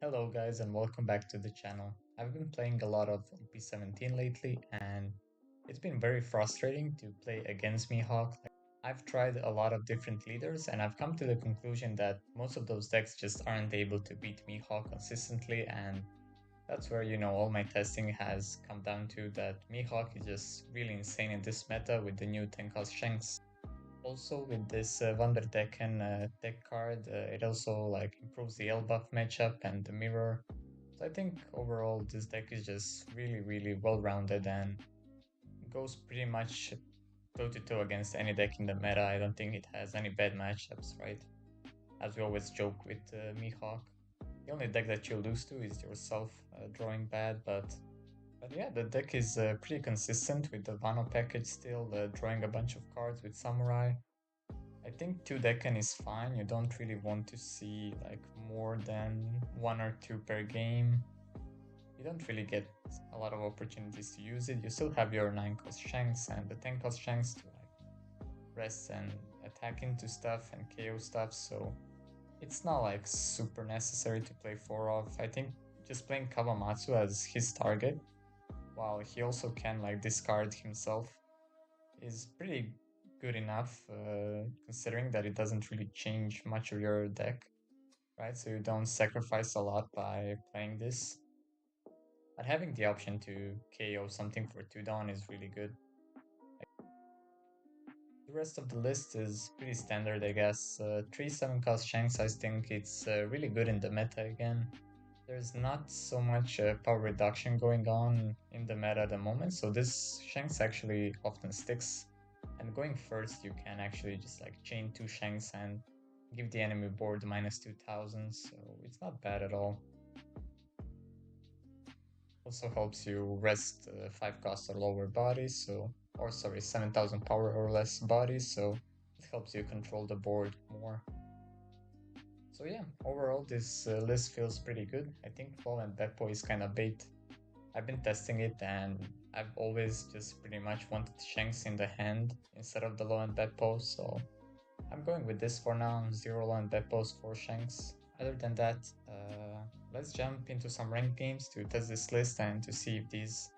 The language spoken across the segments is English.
Hello guys and welcome back to the channel. I've been playing a lot of OP17 lately and it's been very frustrating to play against Mihawk. I've tried a lot of different leaders and I've come to the conclusion that most of those decks just aren't able to beat Mihawk consistently, and that's where all my testing has come down to that Mihawk is just really insane in this meta with the new 10 cost Shanks. Also with this Vander Decken deck card, it also like improves the L buff matchup and the mirror. So I think overall this deck is just really well rounded and goes pretty much toe to toe against any deck in the meta. I don't think it has any bad matchups, right? As we always joke with Mihawk. The only deck that you lose to is yourself drawing bad, but yeah, the deck is pretty consistent with the Vano package still, drawing a bunch of cards with Samurai. I think 2 Decan is fine. You don't really want to see like more than 1 or 2 per game. You don't really get a lot of opportunities to use it. You still have your 9 cost Shanks and the 10 cost Shanks to like rest and attack into stuff and KO stuff, so it's not like super necessary to play 4 off. I think just playing Kawamatsu as his target, while he also can like discard himself, is pretty good enough, considering that it doesn't really change much of your deck, right? So you don't sacrifice a lot by playing this. But having the option to KO something for 2 down is really good. The rest of the list is pretty standard, I guess. 3 7 cost Shanks, I think it's really good in the meta again. There's not so much power reduction going on in the meta at the moment, so this Shanks actually often sticks. And going first, you can actually just like chain 2 Shanks and give the enemy board minus 2000, so it's not bad at all. Also helps you rest 5 cost or lower bodies, or sorry, 7000 power or less bodies, so it helps you control the board more. So yeah, overall this list feels pretty good. I think Flow and Beppo is kind of bait. I've been testing it and I've always just pretty much wanted Shanks in the hand instead of the low end Beppo, so I'm going with this for now. 0 low end Beppos for Shanks. Other than that, let's jump into some ranked games to test this list and to see if this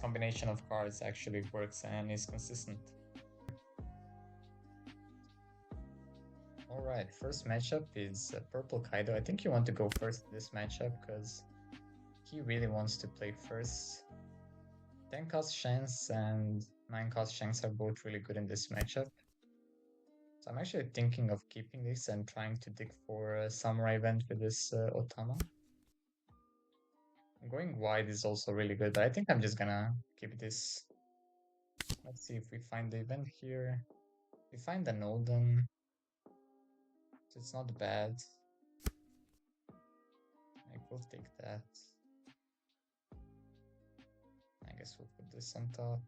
combination of cards actually works and is consistent. Alright, first matchup is Purple Kaido. I think you want to go first this matchup because he really wants to play first. 10 cost Shanks and 9 cost Shanks are both really good in this matchup. So I'm actually thinking of keeping this and trying to dig for a Samurai event with this Otama. Going wide is also really good, but I think I'm just gonna keep this. Let's see if we find the event here. We find the Nolden, so it's not bad. I will take that. I guess we'll put this on top.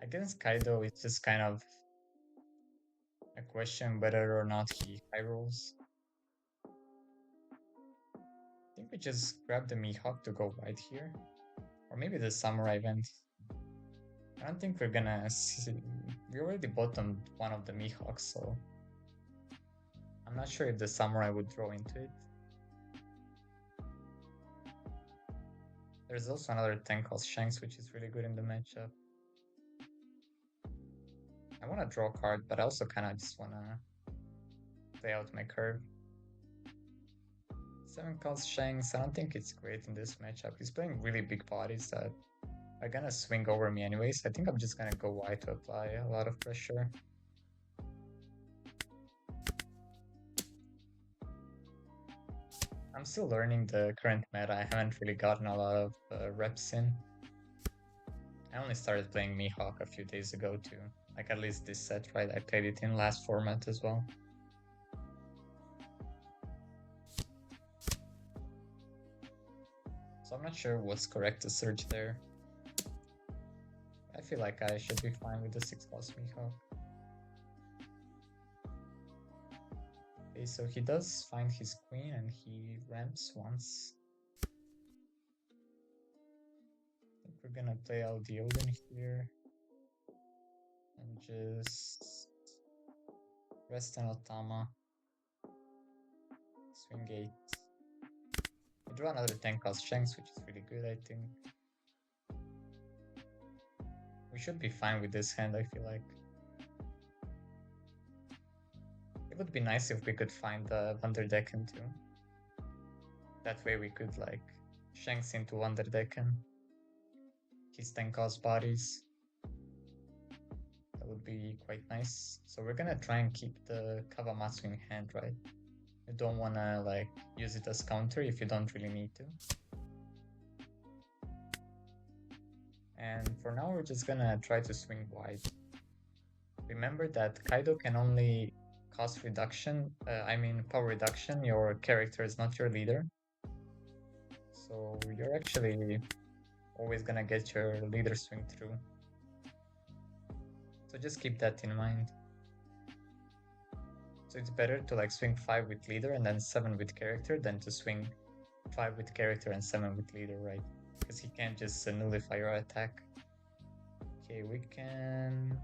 Against Kaido, it's just kind of a question whether or not he high rolls. I think we just grab the Mihawk to go wide here. Or maybe the Samurai event. I don't think we're gonna see. We already bottomed one of the Mihawks, so I'm not sure if the Samurai would draw into it. There's also another 10 cost Shanks, which is really good in the matchup. I want to draw a card, but I also kind of just want to play out my curve. 7 cost Shanks, I don't think it's great in this matchup. He's playing really big bodies that are gonna swing over me anyways. I think I'm just gonna go wide to apply a lot of pressure. I'm still learning the current meta. I haven't really gotten a lot of reps in. I only started playing Mihawk a few days ago too. Like at least this set, right? I played it in last format as well. So I'm not sure what's correct to search there. I feel like I should be fine with the 6 cost Mihawk. Okay, so he does find his queen and he ramps once. I think we're gonna play out the Odin here. And just rest an Otama. Swing 8. We draw another 10 cost Shanks, which is really good, I think. We should be fine with this hand, I feel like. It would be nice if we could find the Vander Decken too. That way we could like Shanks into Vander Decken. His 10 cost bodies. That would be quite nice. So we're gonna try and keep the Kawamatsu in hand, right? You don't wanna like use it as counter if you don't really need to. And for now we're just gonna try to swing wide. Remember that Kaido can only cost reduction, power reduction, your character is not your leader. So you're actually always gonna get your leader swing through. So just keep that in mind. So it's better to like swing 5 with leader and then 7 with character than to swing 5 with character and 7 with leader, right? Because he can't just nullify your attack. Okay, we can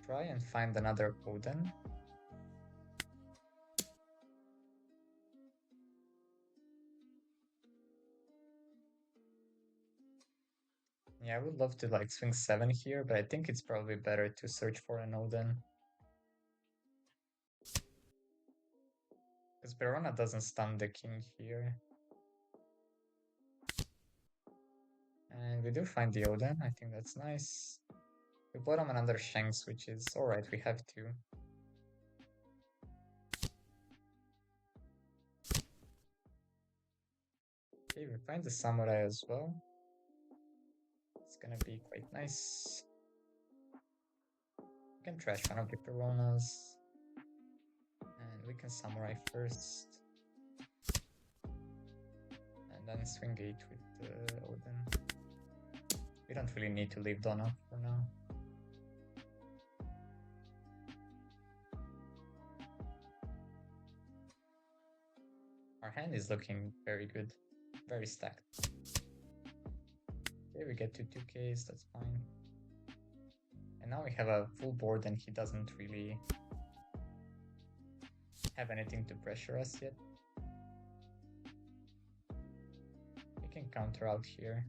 try and find another Oden. Yeah, I would love to like swing 7 here, but I think it's probably better to search for an Oden. Because Verona doesn't stun the king here. And we do find the Oden, I think that's nice. We bottom another Shanks, which is alright, we have to. Okay, we find the Samurai as well. It's gonna be quite nice. We can trash one of the Peronas. And we can Samurai first. And then swing 8 with Oden. We don't really need to leave Donna for now. Our hand is looking very good. Very stacked. Okay, we get to 2Ks, that's fine. And now we have a full board and he doesn't really have anything to pressure us yet. We can counter out here.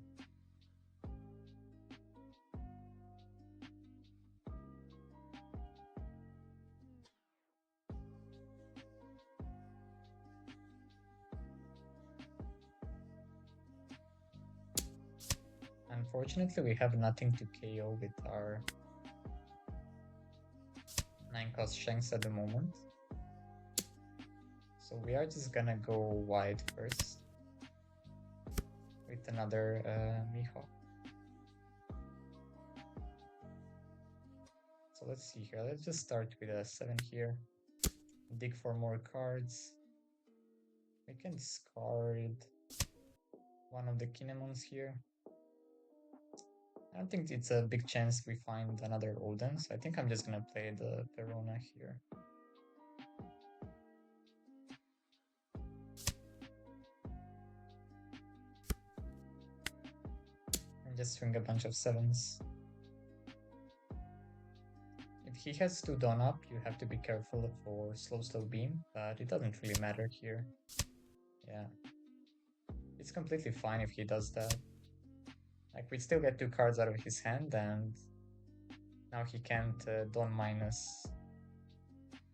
Unfortunately, we have nothing to KO with our 9 cost Shanks at the moment. So we are just gonna go wide first with another Mihawk. So let's see here. Let's just start with a 7 here. Dig for more cards. We can discard one of the Kinemons here. I don't think it's a big chance we find another Oden, so I think I'm just gonna play the Perona here. And just swing a bunch of 7s. If he has 2 Dawn up, you have to be careful for slow beam, but it doesn't really matter here. Yeah. It's completely fine if he does that. Like, we still get 2 cards out of his hand, and now he can't Dawn minus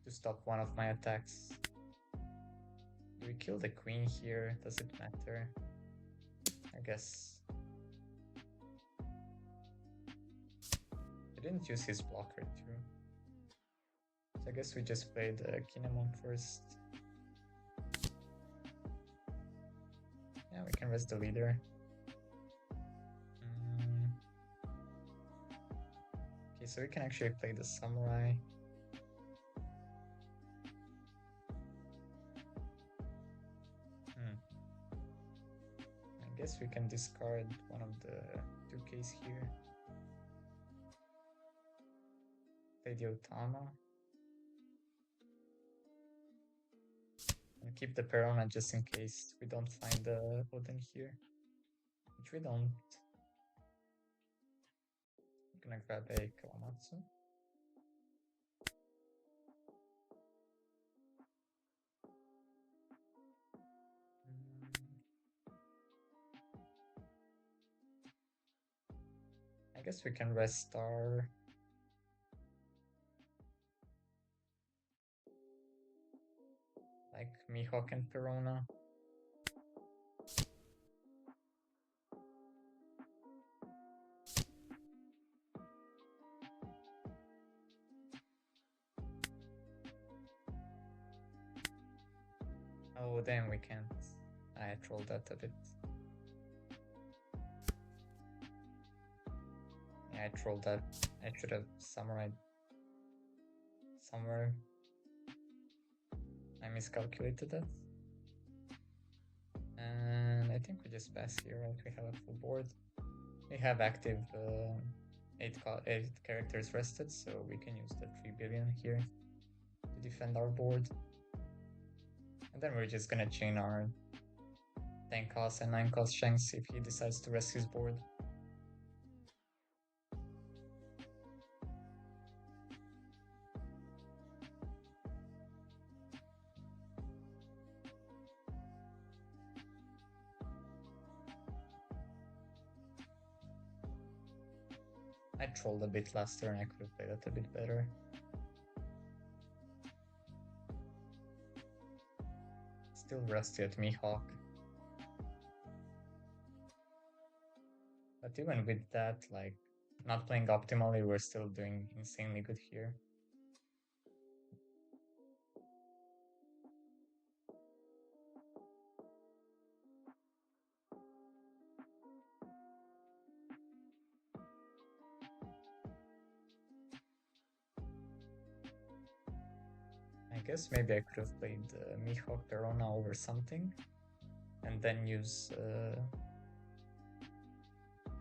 to stop one of my attacks. Do we kill the queen here? Does it matter? I guess. I didn't use his blocker too. So I guess we just play the Kinemon first. Yeah, we can rest the leader. Okay, so we can actually play the Samurai. I guess we can discard one of the 2Ks here. Play the Otama. And keep the Perona just in case we don't find the Oden here. Which we don't. I'm gonna grab a Kawamatsu. I guess we can rest our... like Mihawk and Perona. Oh, then we can't. I trolled that a bit. Yeah, I trolled that. I should have summarized somewhere. I miscalculated that. And I think we just pass here, right? We have a full board. We have active 8 characters rested, so we can use the 3 billion here to defend our board. And then we're just gonna chain our 10 cost and 9 cost Shanks if he decides to rest his board. I trolled a bit last turn, I could have played that a bit better. Still rusty at Mihawk. But even with that, like, not playing optimally, we're still doing insanely good here. I guess maybe I could have played Mihawk Perona over something, and then use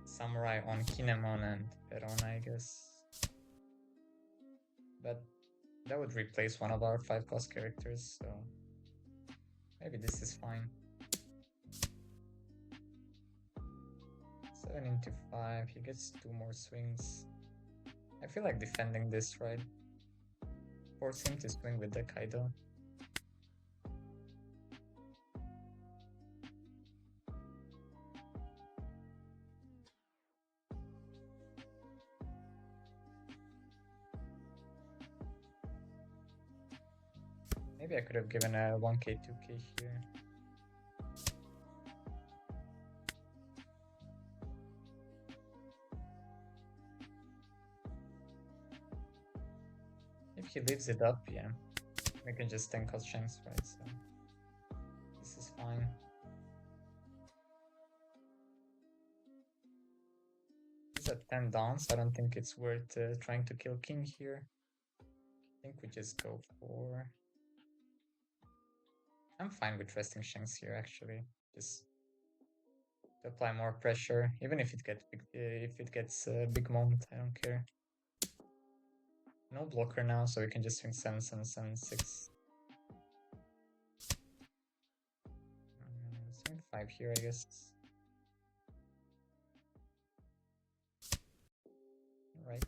Samurai on Kinemon and Perona, I guess. But that would replace one of our 5 cost characters, so maybe this is fine. 7 into 5, he gets 2 more swings. I feel like defending this, right? Force him to swing with the Kaido. Maybe I could have given a 1k, 2k here. If he leaves it up, yeah, we can just 10 cost Shanks, right? So this is fine. He's at 10 down, so I don't think it's worth trying to kill King here. I think we just go for... I'm fine with resting Shanks here, actually. Just to apply more pressure, even if it gets a big moment, I don't care. No blocker now, so we can just swing 7, 7, 7, 6. Swing 5 here, I guess. Right.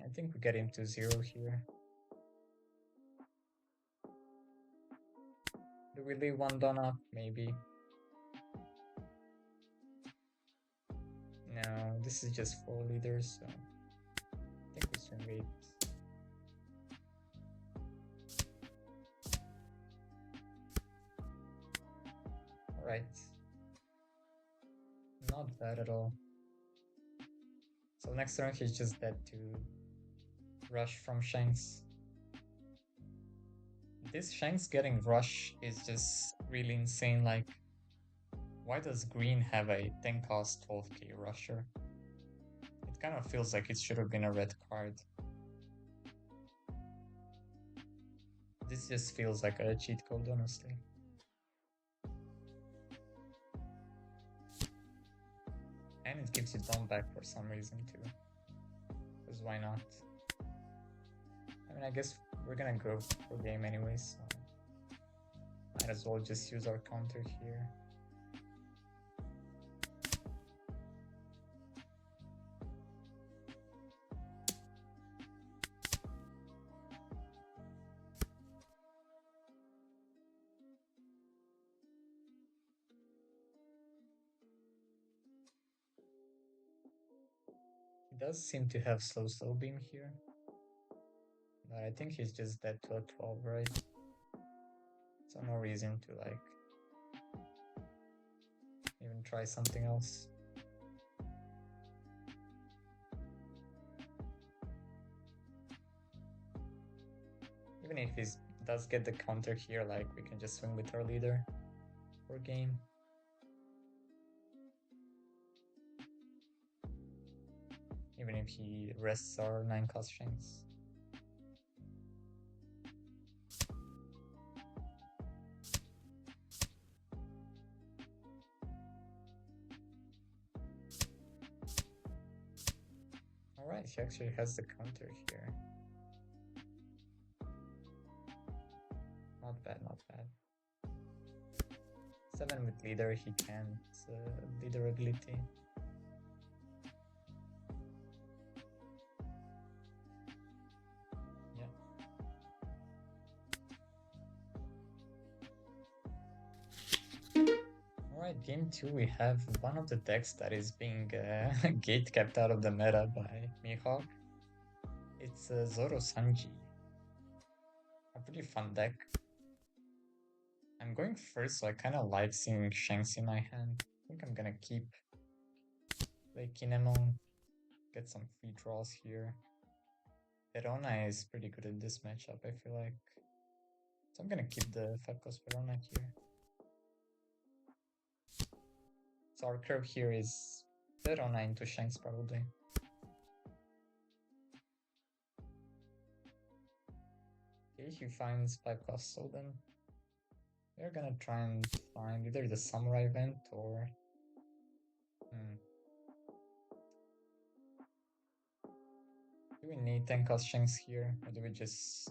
I think we get into 0 here. Do we leave 1 Don up? Maybe. No, this is just 4 leaders, so I think we swing 8. Alright. Not bad at all. So next turn he's just dead to rush from Shanks. This Shanks getting rush is just really insane. Like, why does green have a 10 cost 12k rusher? It kind of feels like it should have been a red card. This just feels like a cheat code, honestly. And it gives you down back for some reason too. Because why not? I mean, I guess we're gonna go for game anyways, so might as well just use our counter here. does seem to have slow beam here. But I think he's just dead to a 12, right? So no reason to like even try something else. Even if he does get the counter here, like we can just swing with our leader for game. Even if he rests our 9 cost Shanks. Alright, he actually has the counter here. Not bad, not bad. 7 with leader, he can't leader ability. Yeah. Alright, game 2 we have one of the decks that is being gate kept out of the meta by Mihawk. It's Zoro&Sanji. A pretty fun deck. I'm going first, so I kind of like seeing Shanks in my hand. I think I'm gonna keep play Kinemon, get some free draws here. Verona is pretty good at this matchup, I feel like. So I'm gonna keep the 5 cost Verona here. So our curve here is Verona into Shanks probably. Okay, he finds 5 cost Soden. We're gonna try and find either the Samurai event or... Do we need 10 cost Shanks here? Or do we just...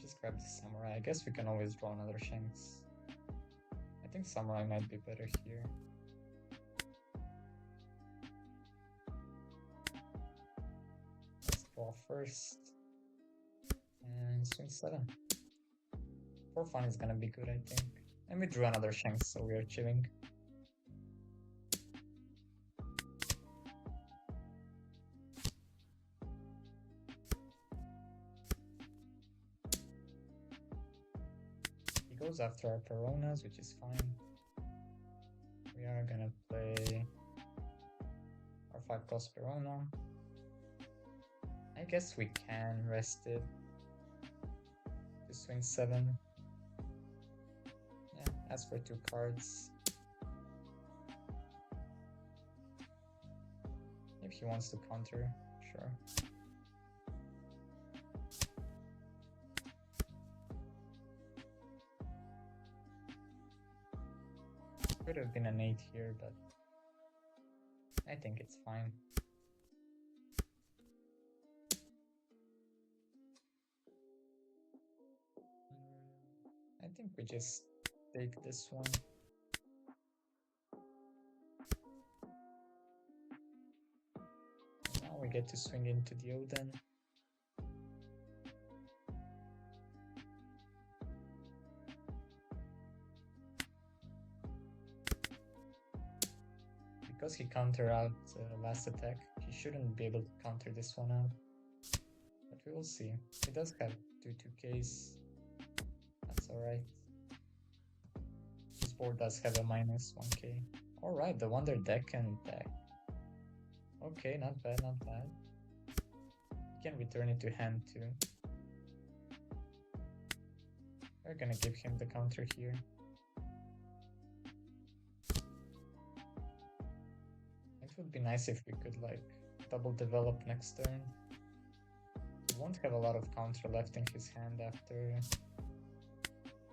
just grab the Samurai. I guess we can always draw another Shanks. I think Samurai might be better here. Let's draw first. And swing 7. For fun is gonna be good, I think. And we drew another Shanks, so we are chilling. He goes after our Peronas, which is fine. We are gonna play our 5 cost Perona. I guess we can rest it to swing 7. Yeah, as for 2 cards. If he wants to counter, sure. Could have been an 8 here, but I think it's fine. I think we just take this one. Now we get to swing into the Oden. Because he countered out last attack, he shouldn't be able to counter this one out. But we will see. He does have 2/2Ks. That's alright. His board does have a minus 1K. Alright, the Vander Decken deck. Okay, not bad, not bad. You can return it to hand too. We're gonna give him the counter here. It would be nice if we could like double develop next turn. He won't have a lot of counter left in his hand after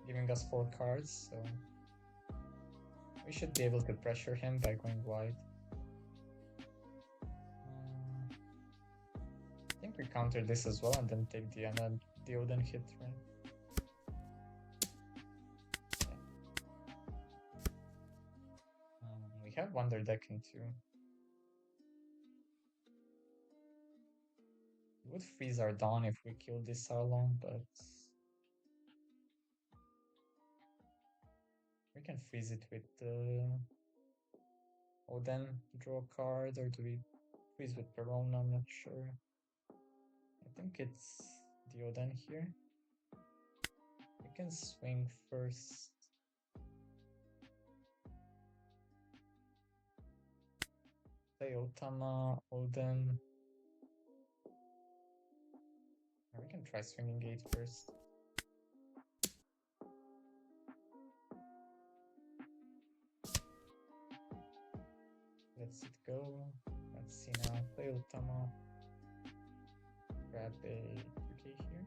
giving us 4 cards, so we should be able to pressure him by going wide. I think we counter this as well and then take the Oden hit, right? We have Vander Decken too. We would freeze our Dawn if we kill this Arlong, but we can freeze it with the Oh, then draw a card, or do we freeze with Perona? I'm not sure. I think it's the Oden here. We can swing first. Play Otama, Oden. Or we can try swinging gate first. Let's it go. Let's see now. Play Otama. Grab a 2k here.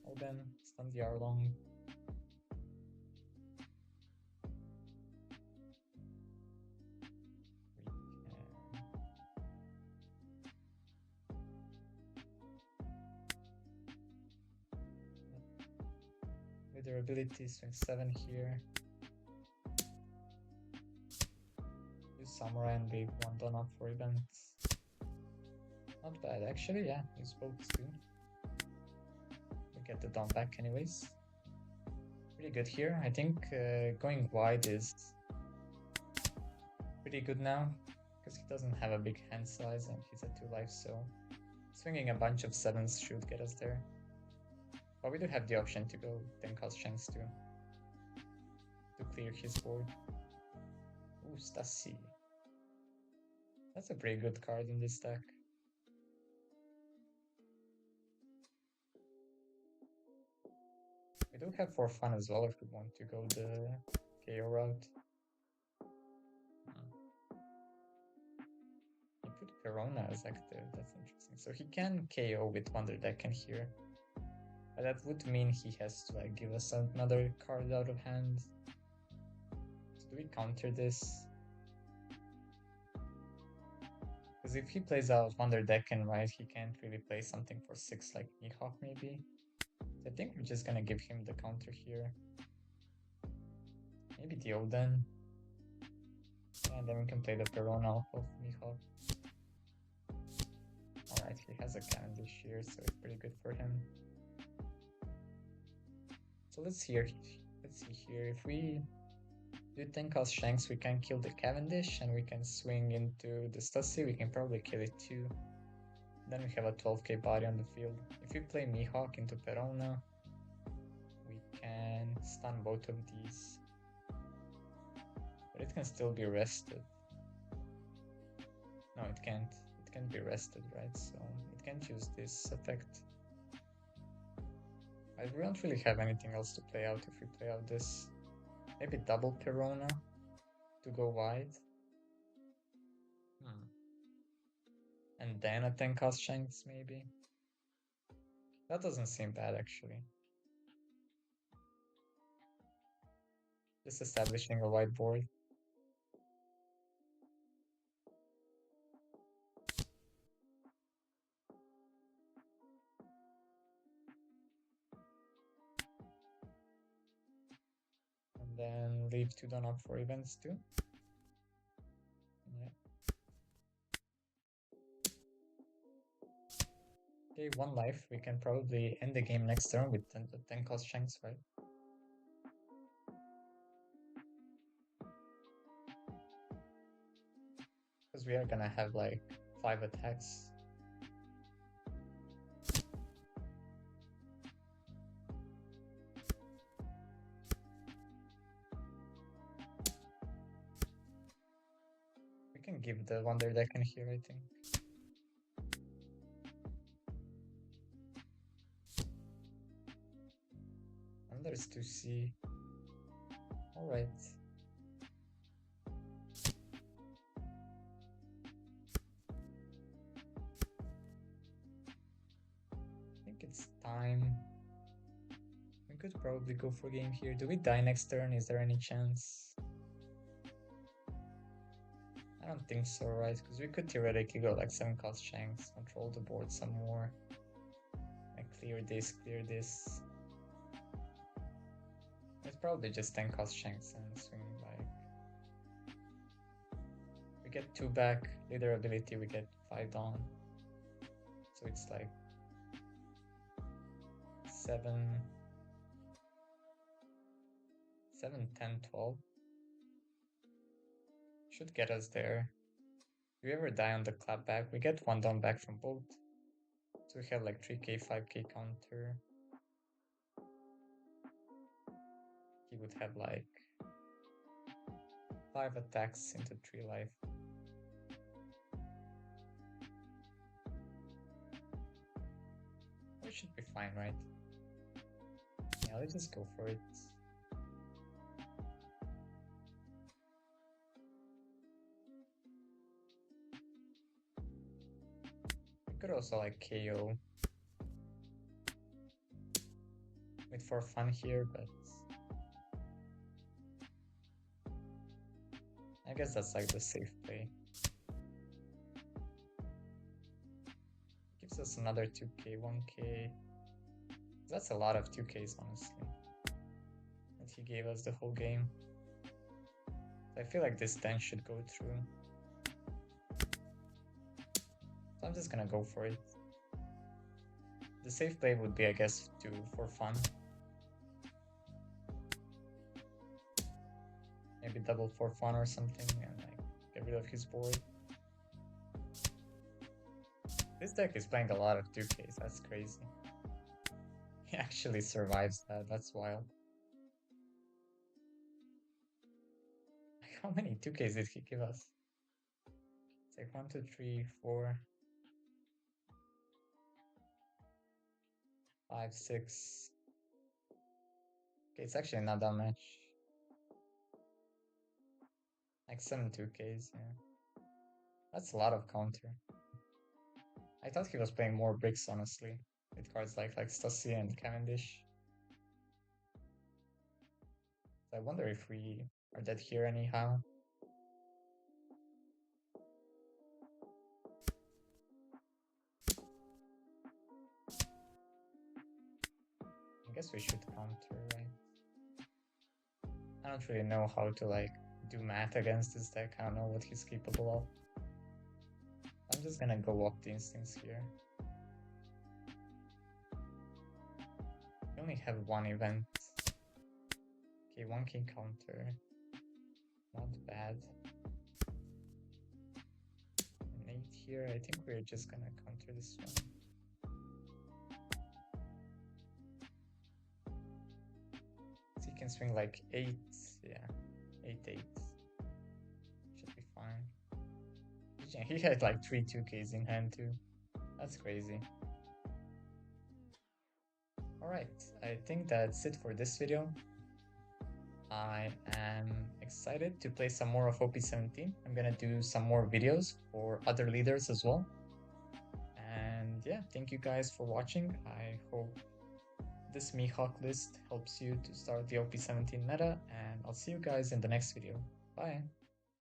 Oden, stun the Arlong. With their ability, swing 7 here. Use Samurai and leave 1 done up for events. Not bad, actually, yeah, use both too. We get the dawn back anyways. Pretty good here. I think going wide is pretty good now, because he doesn't have a big hand size and he's at 2 life, so swinging a bunch of 7s should get us there. But we do have the option to go 10 cost Shanks too, to clear his board. Ooh, Stasi. That's a pretty good card in this deck. We do have for fun as well if we want to go the KO route. He put Perona as active, that's interesting. So he can KO with Vander Decken here. But that would mean he has to like give us another card out of hand. So do we counter this? Because if he plays out Vander Decken, right, he can't really play something for 6 like Mihawk maybe. So I think we're just gonna give him the counter here. Maybe the Oden. And then we can play the Perona off of Mihawk. Alright, he has a Cavendish here, so it's pretty good for him. So let's see here. If we do 10 cost Shanks, we can kill the Cavendish and we can swing into the Stussy. We can probably kill it too. Then we have a 12k body on the field. If we play Mihawk into Perona, we can stun both of these. But it can still be rested. No, it can't. It can't be rested, right? So it can't use this effect. We don't really have anything else to play out if we play out this. Maybe double Perona to go wide. And then a 10 cost Shanks maybe. That doesn't seem bad actually. Just establishing a whiteboard. And then leave 2 done up for events too. Yeah. Okay, 1 life. We can probably end the game next turn with 10 cost Shanks, right? Because we are gonna have like 5 attacks. We can give the Vander Decken here, I think. And there's 2C. Alright. I think it's time. We could probably go for game here. Do we die next turn? Is there any chance? I don't think so, right? Because we could theoretically go like 7 cost Shanks, control the board some more. Like clear this, clear this. It's probably just 10 cost Shanks and swing like... We get 2 back, leader ability, we get 5 down. So it's like 7, 7, 10, 12. Should get us there. If we ever die on the clapback, we get one down back from both. So we have like 3k, 5k counter. He would have like 5 attacks into 3 life. We should be fine, right? Yeah, let's just go for it. We could also like KO wait for fun here, but I guess that's like the safe play. Gives us another 2k, 1k. That's a lot of 2ks, honestly. And he gave us the whole game. I feel like this 10 should go through. So I'm just gonna go for it. The safe play would be, I guess, for fun. Maybe double for fun or something and like get rid of his board. This deck is playing a lot of 2ks, that's crazy. He actually survives that, that's wild. How many 2ks did he give us? It's like 1, 2, 3, 4, 5, 6. Okay, it's actually not that much. Like 7 2ks, yeah. That's a lot of counter. I thought he was playing more bricks, honestly, with cards like Stassi and Cavendish. So I wonder if we are dead here anyhow. I guess we should counter, right? I don't really know how to like do math against this deck. I don't know what he's capable of. I'm just gonna go up the instincts here. We only have one event. Okay, 1 king counter. Not bad. An 8 here. I think we're just gonna counter this one. So he can swing like 8. Yeah, 8, 8. Should be fine. He had like 3 2ks in hand too. That's crazy. Alright, I think that's it for this video. I am excited to play some more of OP17. I'm gonna do some more videos for other leaders as well. And yeah, thank you guys for watching. I hope this Mihawk list helps you to start the OP17 meta, and I'll see you guys in the next video. Bye!